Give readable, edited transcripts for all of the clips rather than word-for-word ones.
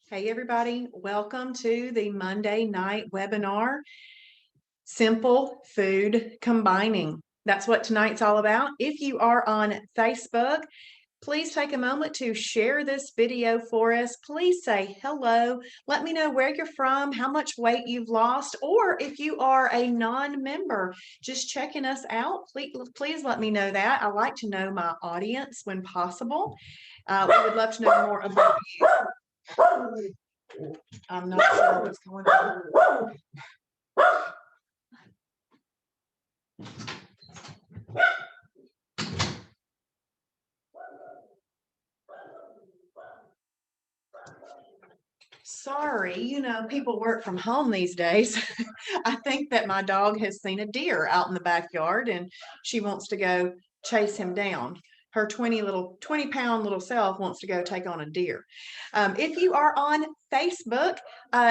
Hey, everybody. Welcome to the Monday night webinar, Simple Food Combining. That's what tonight's all about. If you are on Facebook, please take a moment to share this video for us. Please say hello. Let me know where you're from, how much weight you've lost, or if you are a non-member, just checking us out. Please let me know that. I like to know my audience when possible. We would love to know more about you. I'm not sure what's going on. Sorry, people work from home these days. I think that my dog has seen a deer out in the backyard and she wants to go chase him down. Her 20-pound little self wants to go take on a deer. If you are on Facebook,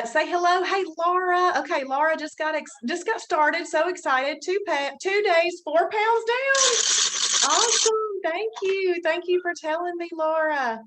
say hello. Hey, Laura. Okay, Laura just got started. So excited. 2 days, 4 pounds down. Awesome. Thank you for telling me, Laura.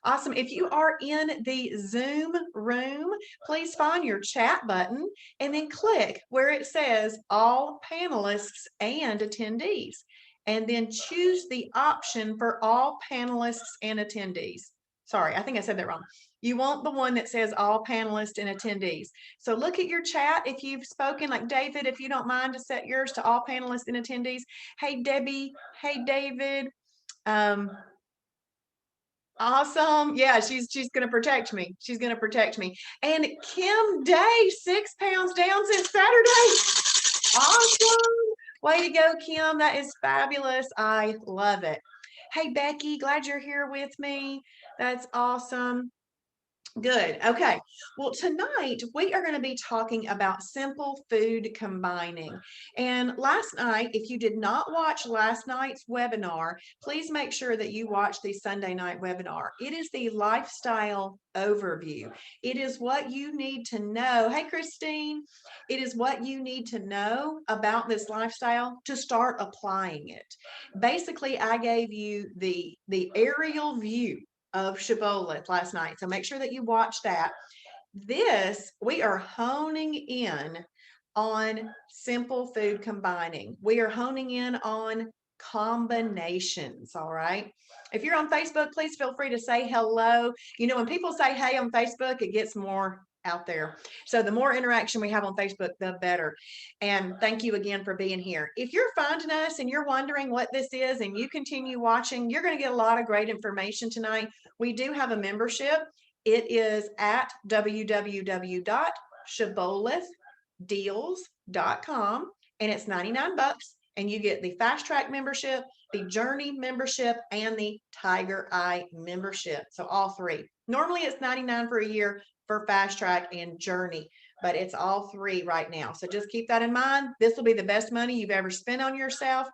Awesome. If you are in the Zoom room, please find your chat button and then click where it says all panelists and attendees, and then choose the option for all panelists and attendees. Sorry, I think I said that wrong. You want the one that says all panelists and attendees. So look at your chat. If you've spoken, like David, if you don't mind to set yours to all panelists and attendees. Hey, Debbie. Hey, David. Awesome. Yeah, she's gonna protect me. She's gonna protect me. And Kim Day, 6 pounds down since Saturday. Awesome. Way to go, Kim. That is fabulous. I love it. Hey, Becky, glad you're here with me. That's awesome. Good. Okay. Well, tonight we are going to be talking about simple food combining. And last night, if you did not watch last night's webinar, please make sure that you watch the Sunday night webinar. It is the lifestyle overview. It is what you need to know. Hey, Christine. It is what you need to know about this lifestyle to start applying it. Basically, I gave you the aerial view of Shibboleth last night. So make sure that you watch that. We are honing in on simple food combining. We are honing in on combinations, all right? If you're on Facebook, please feel free to say hello. When people say hey on Facebook, it gets more out there. So the more interaction we have on Facebook, the better. And thank you again for being here. If you're finding us and you're wondering what this is and you continue watching, you're going to get a lot of great information tonight. We do have a membership. It is at www.shibbolethdeals.com, and it's 99 bucks, and you get the fast track membership, the journey membership, and the tiger eye membership. So all three. Normally it's 99 for a year for fast track and journey, but it's all three right now. So just keep that in mind. This will be the best money you've ever spent on yourself.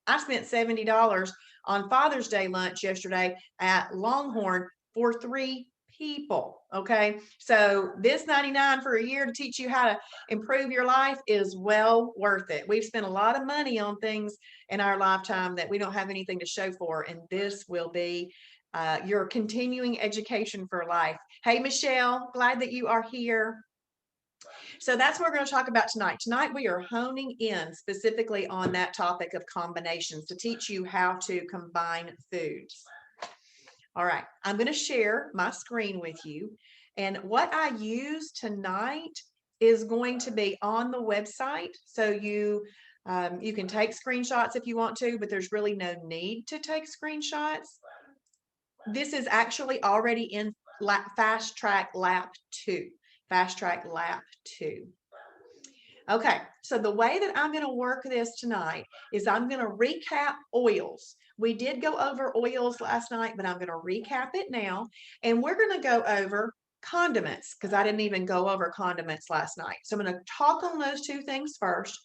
I spent $70 on Father's Day lunch yesterday at Longhorn for 3 people. Okay. So this 99 for a year to teach you how to improve your life is well worth it. We've spent a lot of money on things in our lifetime that we don't have anything to show for. And this will be your continuing education for life. Hey, Michelle, glad that you are here. So that's what we're going to talk about tonight. Tonight, we are honing in specifically on that topic of combinations to teach you how to combine foods. All right, I'm going to share my screen with you. And what I use tonight is going to be on the website. So you can take screenshots if you want to, but there's really no need to take screenshots. This is actually already in Fast Track Lap 2. Fast Track Lap 2. Okay, so the way that I'm going to work this tonight is I'm going to recap oils. We did go over oils last night, but I'm going to recap it now. And we're going to go over condiments because I didn't even go over condiments last night. So I'm going to talk on those two things first.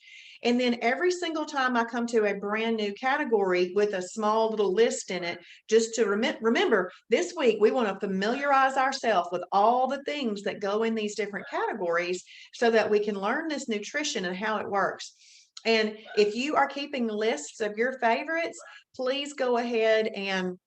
And then every single time I come to a brand new category with a small little list in it, just to remember, this week we want to familiarize ourselves with all the things that go in these different categories so that we can learn this nutrition and how it works. And if you are keeping lists of your favorites, please go ahead and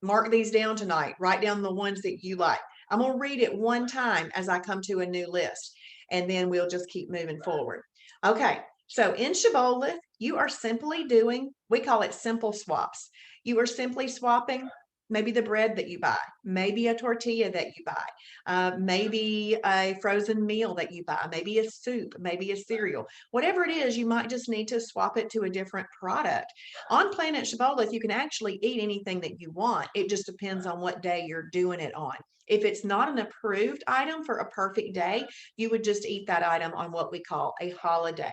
mark these down tonight. Write down the ones that you like. I'm going to read it one time as I come to a new list, and then we'll just keep moving forward. Okay, so in Shibboleth, you are simply doing, we call it simple swaps. You are simply swapping maybe the bread that you buy, maybe a tortilla that you buy, maybe a frozen meal that you buy, maybe a soup, maybe a cereal. Whatever it is, you might just need to swap it to a different product. On Planet Shibboleth, you can actually eat anything that you want. It just depends on what day you're doing it on. If it's not an approved item for a perfect day, you would just eat that item on what we call a holiday.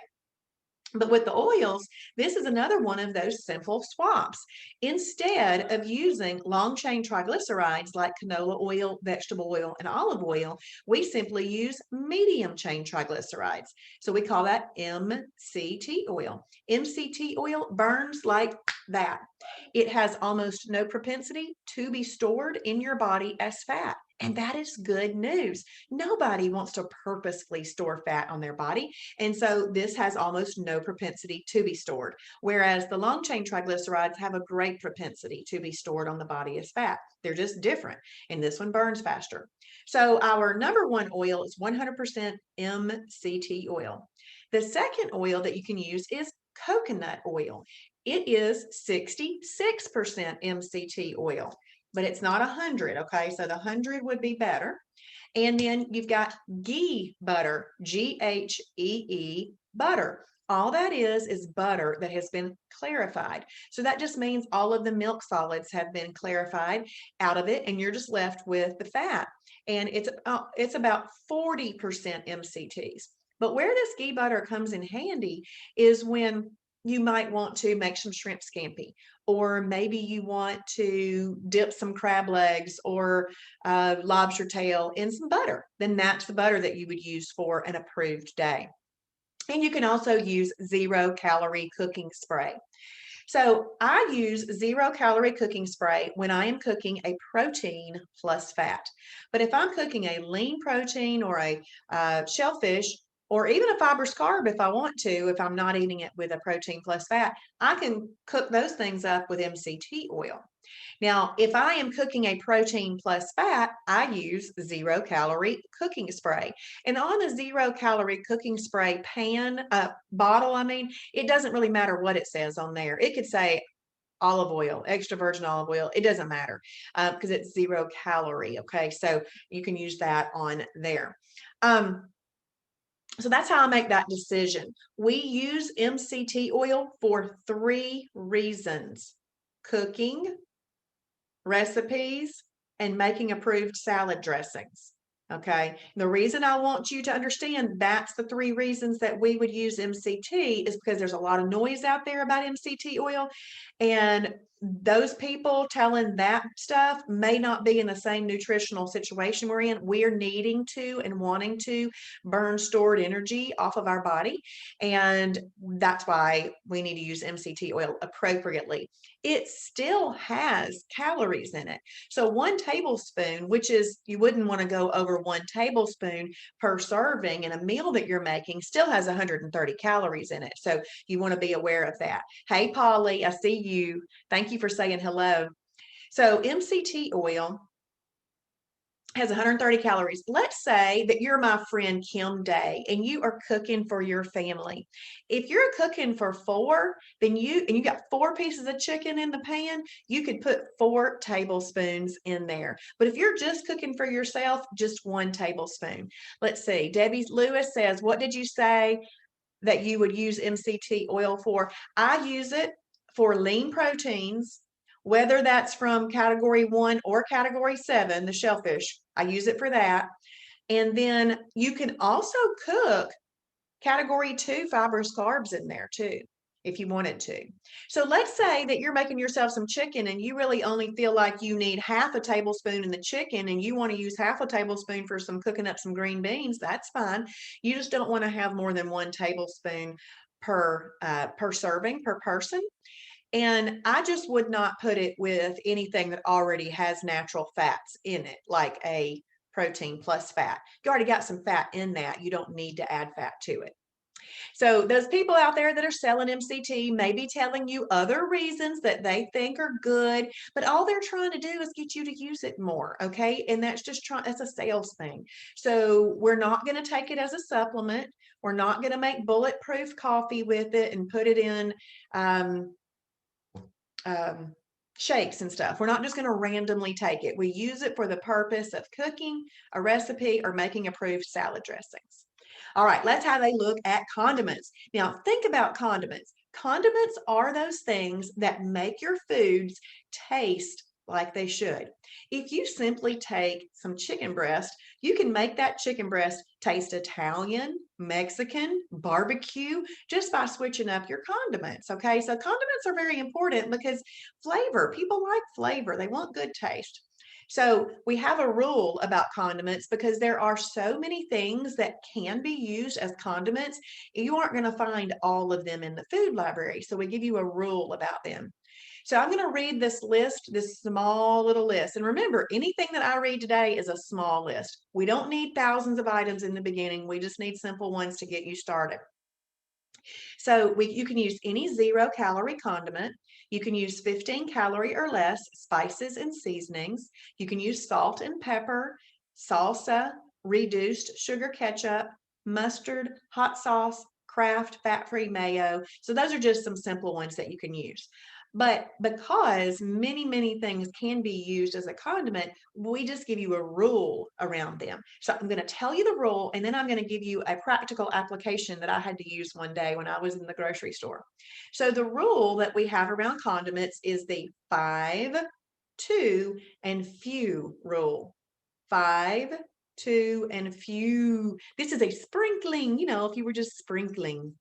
But with the oils, this is another one of those simple swaps. Instead of using long chain triglycerides like canola oil, vegetable oil, and olive oil, we simply use medium chain triglycerides. So we call that MCT oil. MCT oil burns like that. It has almost no propensity to be stored in your body as fat. And that is good news. Nobody wants to purposefully store fat on their body. And so this has almost no propensity to be stored. Whereas the long chain triglycerides have a great propensity to be stored on the body as fat. They're just different. And this one burns faster. So our number one oil is 100% MCT oil. The second oil that you can use is coconut oil. It is 66% MCT oil, but it's not 100, okay? So the 100 would be better. And then you've got ghee butter, Ghee butter. All that is butter that has been clarified. So that just means all of the milk solids have been clarified out of it, and you're just left with the fat. And it's about 40% MCTs. But where this ghee butter comes in handy is when you might want to make some shrimp scampi, or maybe you want to dip some crab legs or lobster tail in some butter. Then that's the butter that you would use for an approved day. And you can also use 0-calorie cooking spray. So I use 0-calorie cooking spray when I am cooking a protein plus fat. But if I'm cooking a lean protein or a shellfish, or even a fibrous carb if I want to, if I'm not eating it with a protein plus fat, I can cook those things up with MCT oil. Now, if I am cooking a protein plus fat, I use 0-calorie cooking spray. And on a 0-calorie cooking spray bottle, it doesn't really matter what it says on there. It could say olive oil, extra virgin olive oil. It doesn't matter because it's 0-calorie. Okay, so you can use that on there. So that's how I make that decision. We use MCT oil for 3 reasons: cooking, recipes, and making approved salad dressings. Okay. The reason I want you to understand that's the 3 reasons that we would use MCT is because there's a lot of noise out there about MCT oil. And those people telling that stuff may not be in the same nutritional situation we're in. We're needing to and wanting to burn stored energy off of our body. And that's why we need to use MCT oil appropriately. It still has calories in it. So 1 tablespoon, which is, you wouldn't want to go over 1 tablespoon per serving in a meal that you're making, still has 130 calories in it. So you want to be aware of that. Hey, Polly, I see you. Thank you for saying hello. So MCT oil has 130 calories. Let's say that you're my friend Kim Day and you are cooking for your family. If you're cooking for 4, then you got 4 pieces of chicken in the pan, you could put 4 tablespoons in there. But if you're just cooking for yourself, just 1 tablespoon. Let's see. Debbie Lewis says, what did you say that you would use MCT oil for? I use it for lean proteins, whether that's from category 1 or category 7, the shellfish. I use it for that. And then you can also cook category 2 fibrous carbs in there too, if you wanted to. So let's say that you're making yourself some chicken and you really only feel like you need half a tablespoon in the chicken and you want to use half a tablespoon for some cooking up some green beans. That's fine. You just don't want to have more than 1 tablespoon per serving per person. And I just would not put it with anything that already has natural fats in it, like a protein plus fat. You already got some fat in that. You don't need to add fat to it. So those people out there that are selling MCT may be telling you other reasons that they think are good, but all they're trying to do is get you to use it more, okay? And that's just that's a sales thing. So we're not going to take it as a supplement. We're not going to make bulletproof coffee with it and put it in um, um, shakes and stuff. We're not just going to randomly take it. We use it for the purpose of cooking a recipe or making approved salad dressings. All right, let's have a look at condiments. Now, think about condiments. Condiments are those things that make your foods taste like they should. If you simply take some chicken breast, you can make that chicken breast taste Italian, Mexican, barbecue, just by switching up your condiments. Okay, so condiments are very important because flavor, people like flavor, they want good taste. So we have a rule about condiments because there are so many things that can be used as condiments. You aren't going to find all of them in the food library. So we give you a rule about them. So I'm going to read this list, this small little list. And remember, anything that I read today is a small list. We don't need thousands of items in the beginning. We just need simple ones to get you started. So you can use any 0-calorie condiment. You can use 15-calorie or less spices and seasonings. You can use salt and pepper, salsa, reduced sugar ketchup, mustard, hot sauce, Kraft fat-free mayo. So those are just some simple ones that you can use. But because many, many things can be used as a condiment, we just give you a rule around them. So I'm going to tell you the rule, and then I'm going to give you a practical application that I had to use one day when I was in the grocery store. So the rule that we have around condiments is the 5, 2, and few rule. 5, 2, and few. This is a sprinkling, if you were just sprinkling.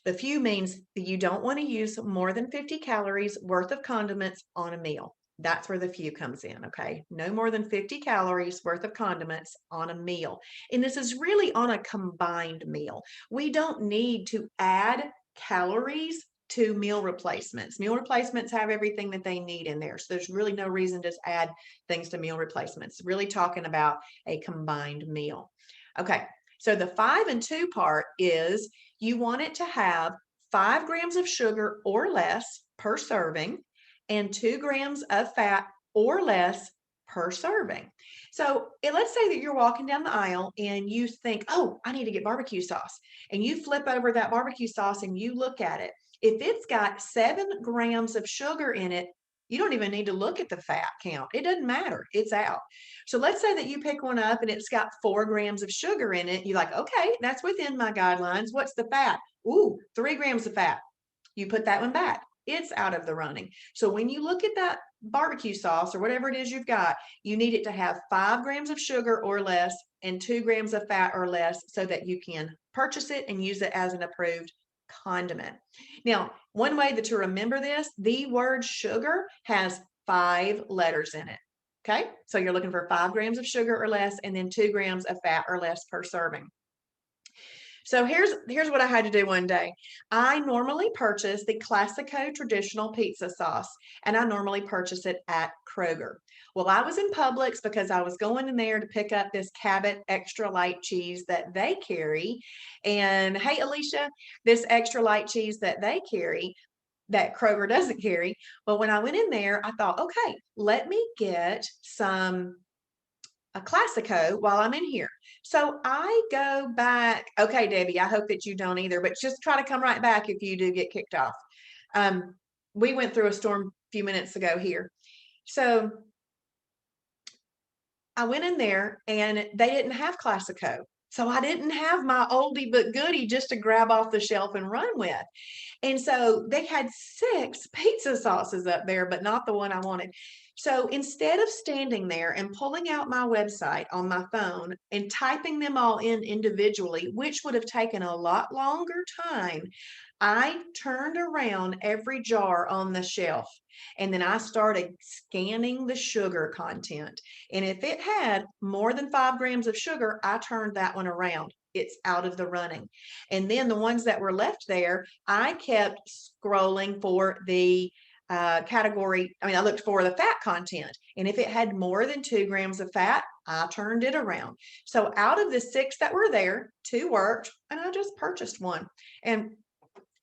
The few means that you don't want to use more than 50 calories worth of condiments on a meal. That's where the few comes in, okay? No more than 50 calories worth of condiments on a meal. And this is really on a combined meal. We don't need to add calories to meal replacements. Meal replacements have everything that they need in there. So there's really no reason to add things to meal replacements. Really talking about a combined meal. Okay, so the 5 and 2 part is you want it to have 5 grams of sugar or less per serving and 2 grams of fat or less per serving. So let's say that you're walking down the aisle and you think, oh, I need to get barbecue sauce. And you flip over that barbecue sauce and you look at it. If it's got 7 grams of sugar in it, you don't even need to look at the fat count. It doesn't matter. It's out. So let's say that you pick one up and it's got 4 grams of sugar in it. You're like, okay, that's within my guidelines. What's the fat? Ooh, 3 grams of fat. You put that one back. It's out of the running. So when you look at that barbecue sauce or whatever it is you've got, you need it to have 5 grams of sugar or less and 2 grams of fat or less so that you can purchase it and use it as an approved condiment. Now, one way to remember this, the word sugar has 5 letters in it. Okay, so you're looking for 5 grams of sugar or less and then 2 grams of fat or less per serving. So here's what I had to do one day. I normally purchase the Classico traditional pizza sauce, and I normally purchase it at Kroger. Well, I was in Publix because I was going in there to pick up this Cabot extra light cheese that they carry. And hey, Alicia, this extra light cheese that they carry, that Kroger doesn't carry. Well, when I went in there, I thought, okay, let me get a Classico while I'm in here. So I go back. Okay, Debbie, I hope that you don't either, but just try to come right back if you do get kicked off. We went through a storm a few minutes ago here. So I went in there and they didn't have Classico. So I didn't have my oldie but goodie just to grab off the shelf and run with. And so they had 6 pizza sauces up there, but not the one I wanted. So instead of standing there and pulling out my website on my phone and typing them all in individually, which would have taken a lot longer time, I turned around every jar on the shelf and then I started scanning the sugar content. And if it had more than 5 grams of sugar, I turned that one around. It's out of the running. And then the ones that were left there, I kept scrolling for the category, I looked for the fat content. And if it had more than 2 grams of fat, I turned it around. So out of the 6 that were there, 2 worked, and I just purchased one. And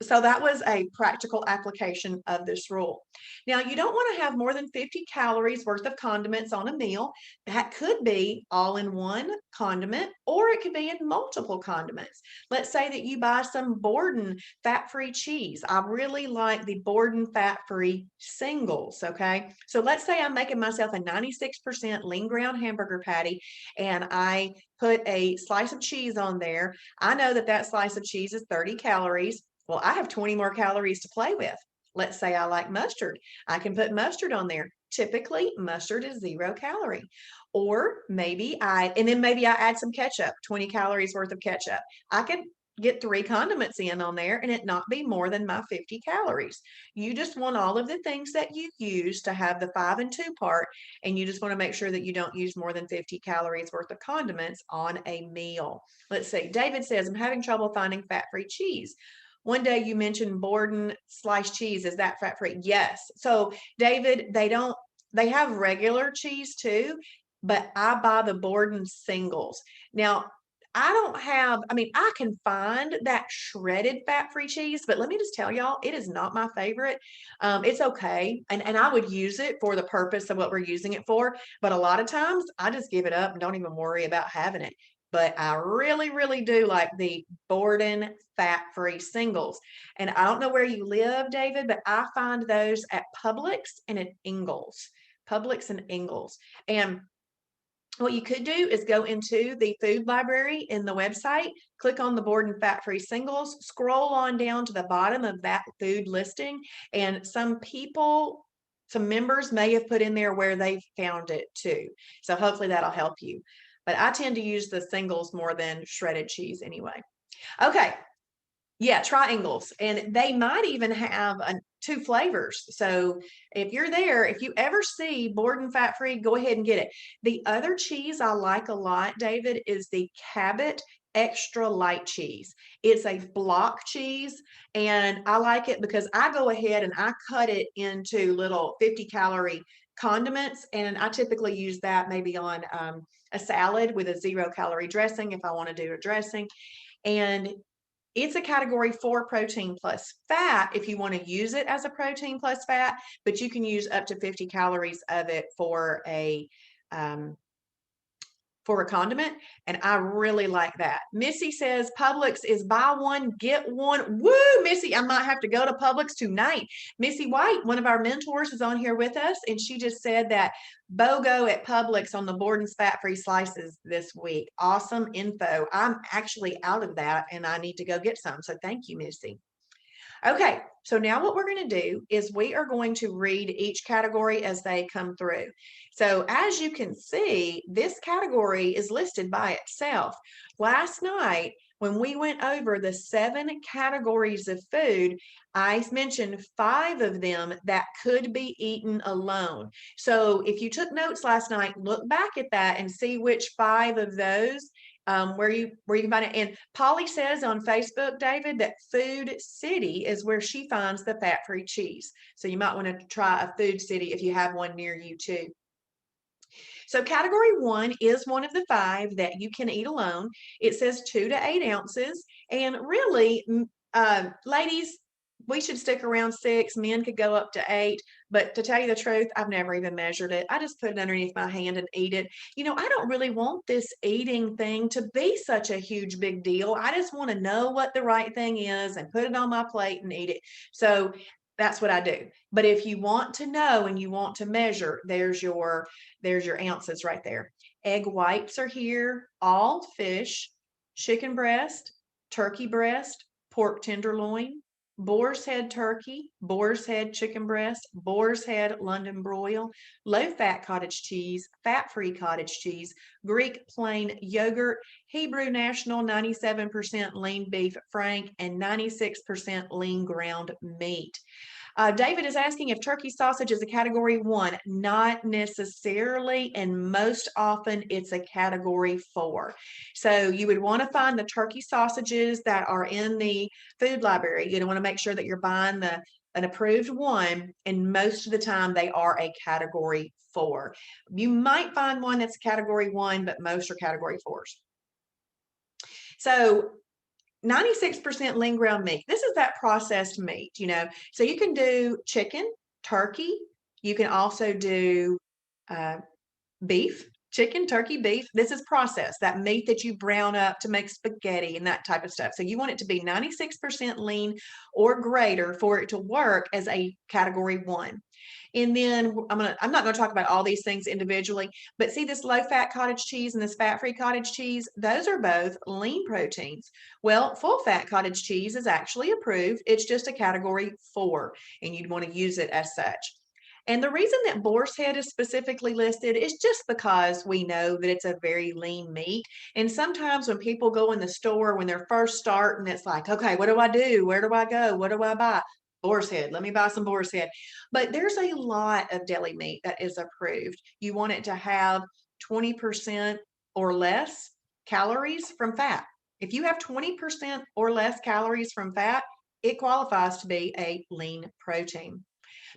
so that was a practical application of this rule. Now, you don't want to have more than 50 calories worth of condiments on a meal. That could be all in one condiment, or it could be in multiple condiments. Let's say that you buy some Borden fat-free cheese. I really like the Borden fat-free singles, okay? So let's say I'm making myself a 96% lean ground hamburger patty, and I put a slice of cheese on there. I know that that slice of cheese is 30 calories. Well, I have 20 more calories to play with. Let's say I like mustard. I can put mustard on there. Typically, mustard is 0 calorie. Or maybe maybe I add some ketchup, 20 calories worth of ketchup. I could get 3 condiments in on there and it not be more than my 50 calories. You just want all of the things that you use to have the 5 and 2 part, and you just want to make sure that you don't use more than 50 calories worth of condiments on a meal. Let's see. David says, I'm having trouble finding fat-free cheese. One day you mentioned Borden sliced cheese. Is that fat-free? Yes. So David, they have regular cheese too, but I buy the Borden singles. Now, I can find that shredded fat-free cheese, but let me just tell y'all, it is not my favorite. It's okay. And I would use it for the purpose of what we're using it for. But a lot of times I just give it up and don't even worry about having it. But I really, really do like the Borden fat-free singles. And I don't know where you live, David, but I find those at Publix and at Ingles. Publix and Ingles. And what you could do is go into the food library in the website, click on the Borden fat-free singles, scroll on down to the bottom of that food listing, and some members may have put in there where they found it too. So hopefully that'll help you. But I tend to use the singles more than shredded cheese anyway. Okay. Yeah, triangles. And they might even have 2 flavors. So if you're there, if you ever see Borden fat-free, go ahead and get it. The other cheese I like a lot, David, is the Cabot extra light cheese. It's a block cheese, and I like it because I go ahead and I cut it into little 50-calorie condiments, and I typically use that maybe on a salad with a 0-calorie dressing if I want to do a dressing. And it's a category 4 protein plus fat if you want to use it as a protein plus fat, but you can use up to 50 calories of it for a condiment, and I really like that. Missy says Publix is buy one, get one. Woo, Missy, I might have to go to Publix tonight. Missy White, one of our mentors, is on here with us, and she just said that BOGO at Publix on the Borden's fat-free slices this week. Awesome info. I'm actually out of that, and I need to go get some, so thank you, Missy. Okay, so now what we're going to do is we are going to read each category as they come through. So as you can see, this category is listed by itself. Last night, when we went over the 7 categories of food, I mentioned 5 of them that could be eaten alone. So if you took notes last night, look back at that and see which 5 of those where you can find it. And Polly says on Facebook, David, that Food City is where she finds the fat-free cheese. So you might want to try a Food City if you have one near you too. So category 1 is one of the 5 that you can eat alone. It says 2 to 8 ounces. And really, ladies, we should stick around 6. Men could go up to 8. But to tell you the truth, I've never even measured it. I just put it underneath my hand and eat it. You know, I don't really want this eating thing to be such a huge big deal. I just want to know what the right thing is and put it on my plate and eat it. So that's what I do. But if you want to know and you want to measure, there's your ounces right there. Egg whites are here, all fish, chicken breast, turkey breast, pork tenderloin, boar's head turkey, boar's head chicken breast, boar's head London broil, low-fat cottage cheese, fat-free cottage cheese, Greek plain yogurt, Hebrew National 97% lean beef frank, and 96% lean ground meat. David is asking if turkey sausage is a category 1. Not necessarily, and most often it's a category 4. So you would want to find the turkey sausages that are in the food library. You want to make sure that you're buying the an approved 1, and most of the time they are a category 4. You might find one that's category 1, but most are category 4s. So 96% lean ground meat. This is that processed meat, So you can do chicken, turkey. You can also do beef, chicken, turkey, beef. This is processed, that meat that you brown up to make spaghetti and that type of stuff. So you want it to be 96% lean or greater for it to work as a category 1. And then I'm not going to talk about all these things individually, but see this low fat cottage cheese and this fat free cottage cheese, those are both lean proteins. Well, full fat cottage cheese is actually approved. It's just a category 4, and you'd want to use it as such. And the reason that boar's head is specifically listed is just because we know that it's a very lean meat. And sometimes when people go in the store, when they're first starting, it's like, okay, what do I do? Where do I go? What do I buy? Boar's head. Let me buy some boar's head. But there's a lot of deli meat that is approved. You want it to have 20% or less calories from fat. If you have 20% or less calories from fat, it qualifies to be a lean protein.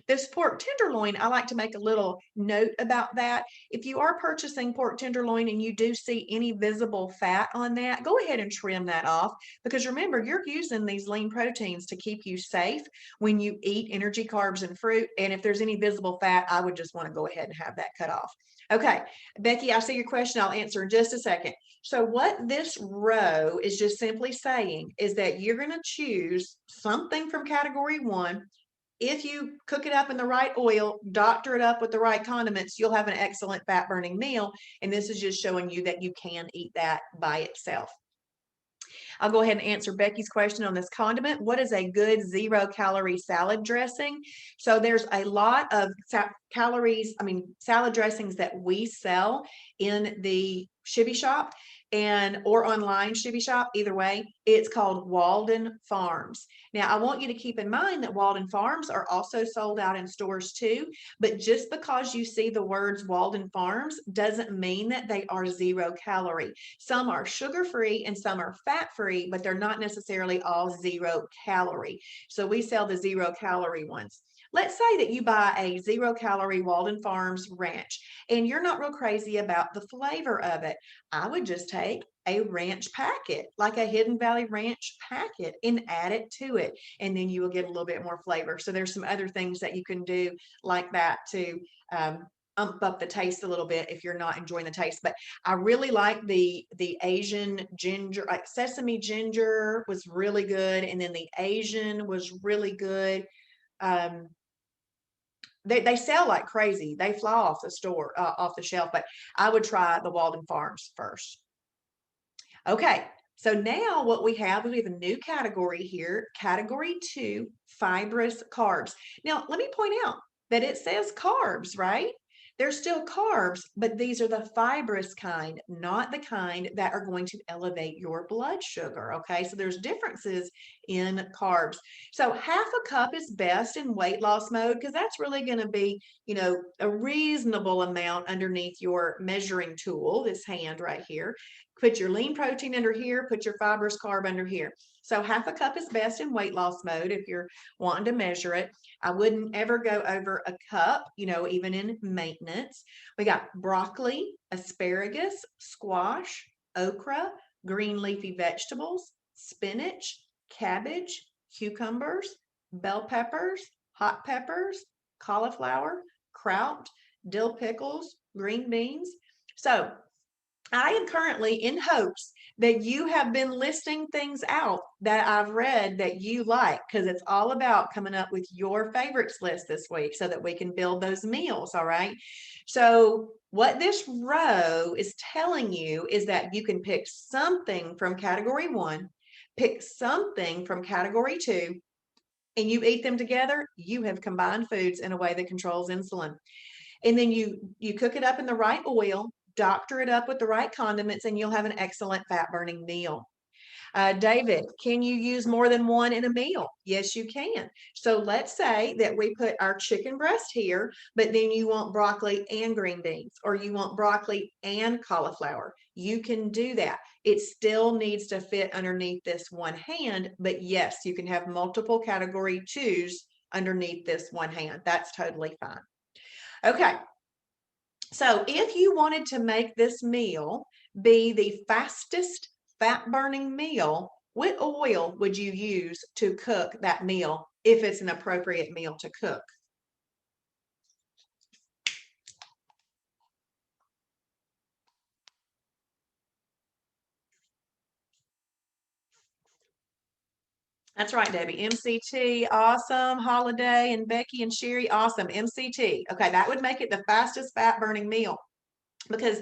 This pork tenderloin, I like to make a little note about that. If you are purchasing pork tenderloin and you do see any visible fat on that, go ahead and trim that off, because remember, you're using these lean proteins to keep you safe when you eat energy, carbs, and fruit. And if there's any visible fat, I would just want to go ahead and have that cut off. Okay, Becky, I see your question. I'll answer in just a second. So what this row is just simply saying is that you're going to choose something from category 1. If you cook it up in the right oil, doctor it up with the right condiments, you'll have an excellent fat burning meal. And this is just showing you that you can eat that by itself. I'll go ahead and answer Becky's question on this condiment. What is a good 0-calorie salad dressing? So there's a lot of salad dressings that we sell in the Shibby Shop or online Shibby Shop. Either way, it's called Walden Farms. Now, I want you to keep in mind that Walden Farms are also sold out in stores too, but just because you see the words Walden Farms doesn't mean that they are 0-calorie. Some are sugar-free and some are fat-free, but they're not necessarily all 0-calorie. So we sell the 0-calorie ones. Let's say that you buy a 0-calorie Walden Farms ranch and you're not real crazy about the flavor of it. I would just take a ranch packet, like a Hidden Valley Ranch packet, and add it to it. And then you will get a little bit more flavor. So there's some other things that you can do like that to ump up the taste a little bit if you're not enjoying the taste. But I really like the Asian ginger, like sesame ginger was really good. And then the Asian was really good. They sell like crazy. They fly off the store, off the shelf, but I would try the Walden Farms first. Okay, so now what we have is we have a new category here, category 2, fibrous carbs. Now, let me point out that it says carbs, right? They're still carbs, but these are the fibrous kind, not the kind that are going to elevate your blood sugar, okay? So there's differences in carbs. So half a cup is best in weight loss mode, because that's really going to be, a reasonable amount underneath your measuring tool, this hand right here. Put your lean protein under here, put your fibrous carb under here. So half a cup is best in weight loss mode if you're wanting to measure it. I wouldn't ever go over a cup, even in maintenance. We got broccoli, asparagus, squash, okra, green leafy vegetables, spinach, cabbage, cucumbers, bell peppers, hot peppers, cauliflower, kraut, dill pickles, green beans. So I am currently in hopes that you have been listing things out that I've read that you like, because it's all about coming up with your favorites list this week so that we can build those meals. All right. So what this row is telling you is that you can pick something from category 1, pick something from category 2, and you eat them together. You have combined foods in a way that controls insulin. And then you cook it up in the right oil, doctor it up with the right condiments, and you'll have an excellent fat burning meal. David, can you use more than one in a meal? Yes, you can. So let's say that we put our chicken breast here, but then you want broccoli and green beans, or you want broccoli and cauliflower. You can do that. It still needs to fit underneath this one hand, but yes, you can have multiple category 2s underneath this one hand. That's totally fine. Okay. So if you wanted to make this meal be the fastest fat burning meal, what oil would you use to cook that meal if it's an appropriate meal to cook? That's right, Debbie. MCT, awesome. Holiday and Becky and Sherry, awesome. MCT. Okay, that would make it the fastest fat burning meal because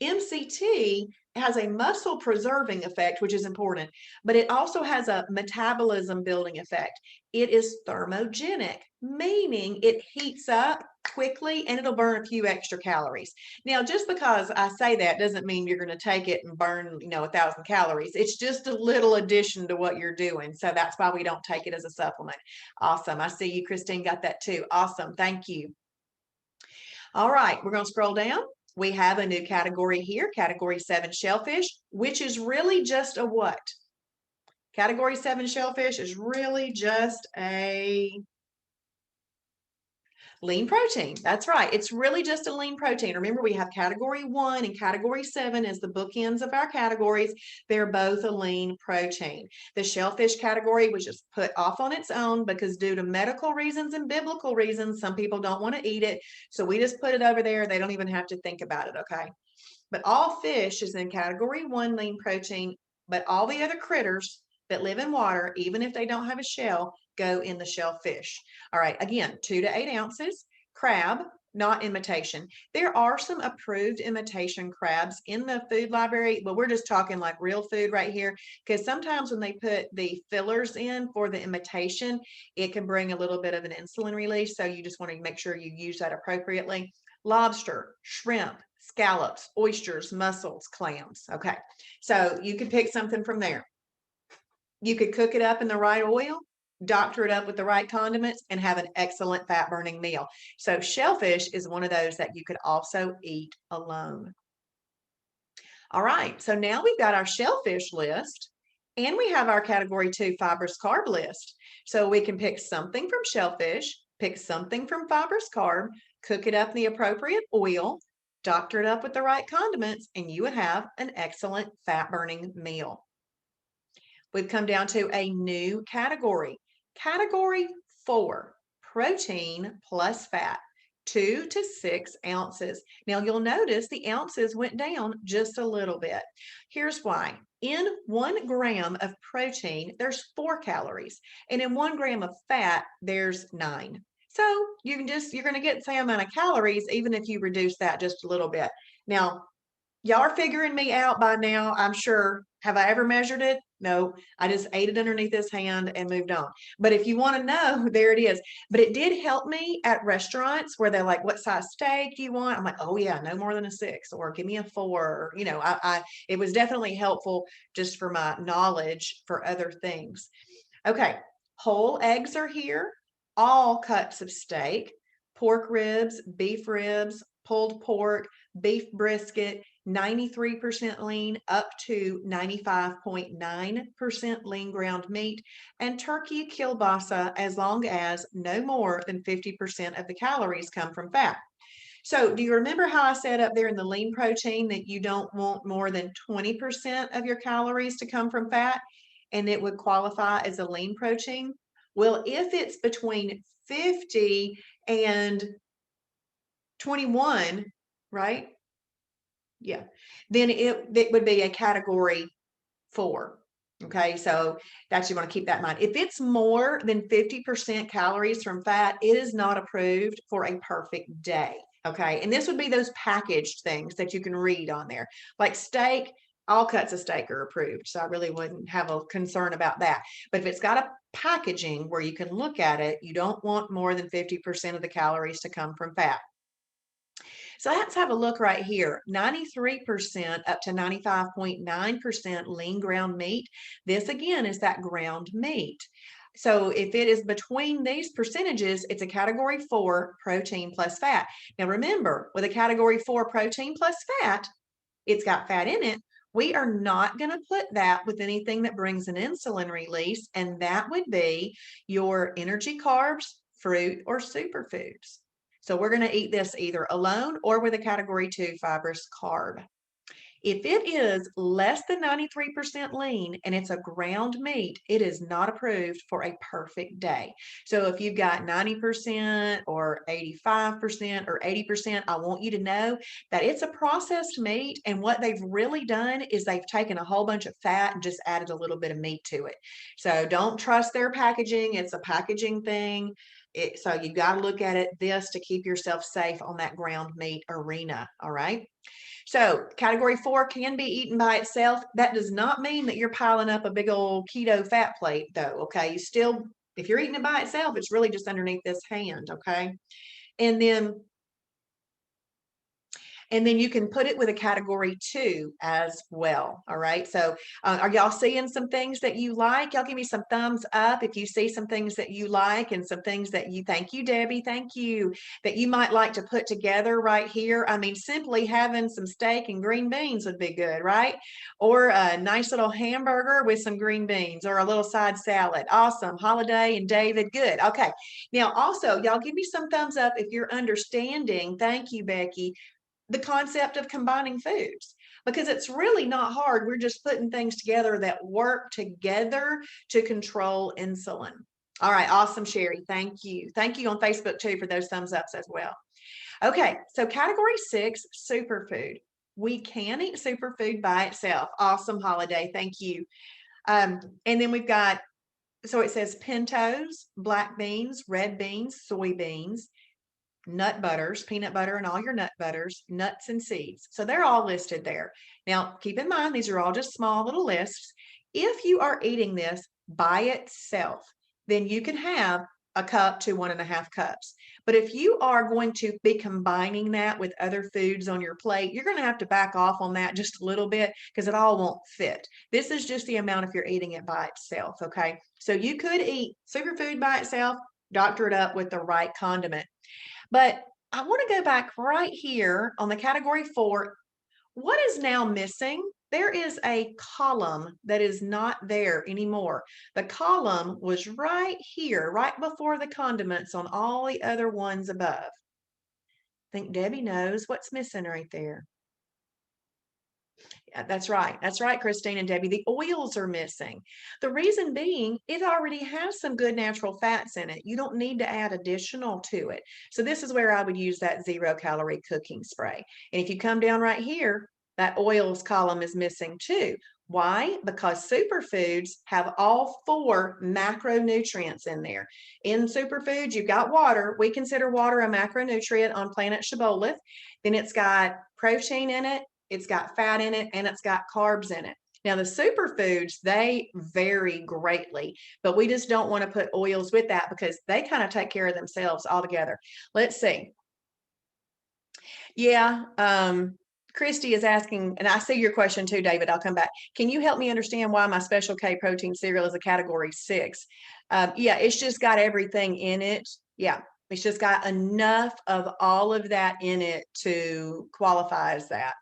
MCT has a muscle preserving effect, which is important, but it also has a metabolism building effect. It is thermogenic, meaning it heats up quickly and it'll burn a few extra calories. Now, just because I say that doesn't mean you're going to take it and burn, 1,000 calories. It's just a little addition to what you're doing. So that's why we don't take it as a supplement. Awesome. I see you, Christine, got that too. Awesome. Thank you. All right, we're going to scroll down. We have a new category here, category 7 shellfish, which is really just a what? Category 7 shellfish is really just a lean protein. That's right. It's really just a lean protein. Remember, we have category 1 and category 7 as the bookends of our categories. They're both a lean protein. The shellfish category was just put off on its own because due to medical reasons and biblical reasons, some people don't want to eat it. So we just put it over there. They don't even have to think about it, okay? But all fish is in category 1 lean protein, but all the other critters that live in water, even if they don't have a shell, go in the shellfish. All right, again, 2 to 8 ounces. Crab, not imitation. There are some approved imitation crabs in the food library, but we're just talking like real food right here, because sometimes when they put the fillers in for the imitation, it can bring a little bit of an insulin release. So you just want to make sure you use that appropriately. Lobster, shrimp, scallops, oysters, mussels, clams. Okay, so you could pick something from there. You could cook it up in the right oil, doctor it up with the right condiments, and have an excellent fat burning meal. So shellfish is one of those that you could also eat alone. All right, so now we've got our shellfish list and we have our category 2 fibrous carb list. So we can pick something from shellfish, pick something from fibrous carb, cook it up in the appropriate oil, doctor it up with the right condiments, and you would have an excellent fat burning meal. We've come down to a new category. Category 4, protein plus fat, 2 to 6 ounces. Now you'll notice the ounces went down just a little bit. Here's why. In 1 gram of protein, there's 4 calories. And in 1 gram of fat, there's 9. So you're going to get the same amount of calories, even if you reduce that just a little bit. Now, y'all are figuring me out by now, I'm sure. Have I ever measured it? No, I just ate it underneath this hand and moved on. But if you want to know, there it is. But it did help me at restaurants where they're like, what size steak do you want? I'm like, oh yeah, no more than a 6, or give me a 4. It was definitely helpful just for my knowledge for other things. Okay, whole eggs are here, all cuts of steak, pork ribs, beef ribs, pulled pork, beef brisket, 93% lean up to 95.9% lean ground meat, and turkey kielbasa as long as no more than 50% of the calories come from fat. So do you remember how I said up there in the lean protein that you don't want more than 20% of your calories to come from fat, and it would qualify as a lean protein? Well, if it's between 50 and 21, right? Yeah, then it would be a category 4. Okay, so that's, you want to keep that in mind. If it's more than 50% calories from fat, it is not approved for a perfect day. Okay, and this would be those packaged things that you can read on there, like steak. All cuts of steak are approved, so I really wouldn't have a concern about that. But if it's got a packaging where you can look at it, you don't want more than 50% of the calories to come from fat. So let's have a look right here. 93% up to 95.9% lean ground meat. This again is that ground meat. So if it is between these percentages, it's a category 4 protein plus fat. Now remember, with a category 4 protein plus fat, it's got fat in it. We are not going to put that with anything that brings an insulin release, and that would be your energy carbs, fruit, or superfoods. So we're going to eat this either alone or with a category 2 fibrous carb. If it is less than 93% lean and it's a ground meat, it is not approved for a perfect day. So if you've got 90% or 85% or 80%, I want you to know that it's a processed meat. And what they've really done is they've taken a whole bunch of fat and just added a little bit of meat to it. So don't trust their packaging. It's a packaging thing. So you've got to look at it this to keep yourself safe on that ground meat arena. All right. So category 4 can be eaten by itself. That does not mean that you're piling up a big old keto fat plate though. Okay. You still, if you're eating it by itself, it's really just underneath this hand. Okay. And then you can put it with a category 2 as well. All right. So are y'all seeing some things that you like? Y'all give me some thumbs up if you see some things that you like and some things that you, thank you, Debbie, thank you, that you might like to put together right here. I mean, simply having some steak and green beans would be good, right? Or a nice little hamburger with some green beans or a little side salad. Awesome. Holiday and David, good. Okay. Now also, y'all give me some thumbs up if you're understanding, thank you, Becky, the concept of combining foods, because it's really not hard. We're just putting things together that work together to control insulin. All right. Awesome, Sherry. Thank you. Thank you on Facebook too for those thumbs ups as well. Okay. So category 6, superfood. We can eat superfood by itself. Awesome, Holiday. Thank you. And then we've got, so it says pintos, black beans, red beans, soybeans, nut butters, peanut butter and all your nut butters, nuts and seeds. So they're all listed there. Now, keep in mind, these are all just small little lists. If you are eating this by itself, then you can have a cup to 1.5 cups. But if you are going to be combining that with other foods on your plate, you're going to have to back off on that just a little bit because it all won't fit. This is just the amount if you're eating it by itself, okay? So you could eat superfood by itself, doctor it up with the right condiment. But I want to go back right here on the category 4. What is now missing? There is a column that is not there anymore. The column was right here, right before the condiments on all the other ones above. I think Debbie knows what's missing right there. Yeah, that's right. That's right, Christine and Debbie. The oils are missing. The reason being, it already has some good natural fats in it. You don't need to add additional to it. So this is where I would use that 0-calorie cooking spray. And if you come down right here, that oils column is missing too. Why? Because superfoods have all 4 macronutrients in there. In superfoods, you've got water. We consider water a macronutrient on planet Shibboleth. Then it's got protein in it, it's got fat in it, and it's got carbs in it. Now, the superfoods, they vary greatly, but we just don't want to put oils with that because they kind of take care of themselves altogether. Let's see. Yeah, Christy is asking, and I see your question too, David. I'll come back. Can you help me understand why my Special K protein cereal is a category 6? Yeah, it's just got everything in it. Yeah, it's just got enough of all of that in it to qualify as that.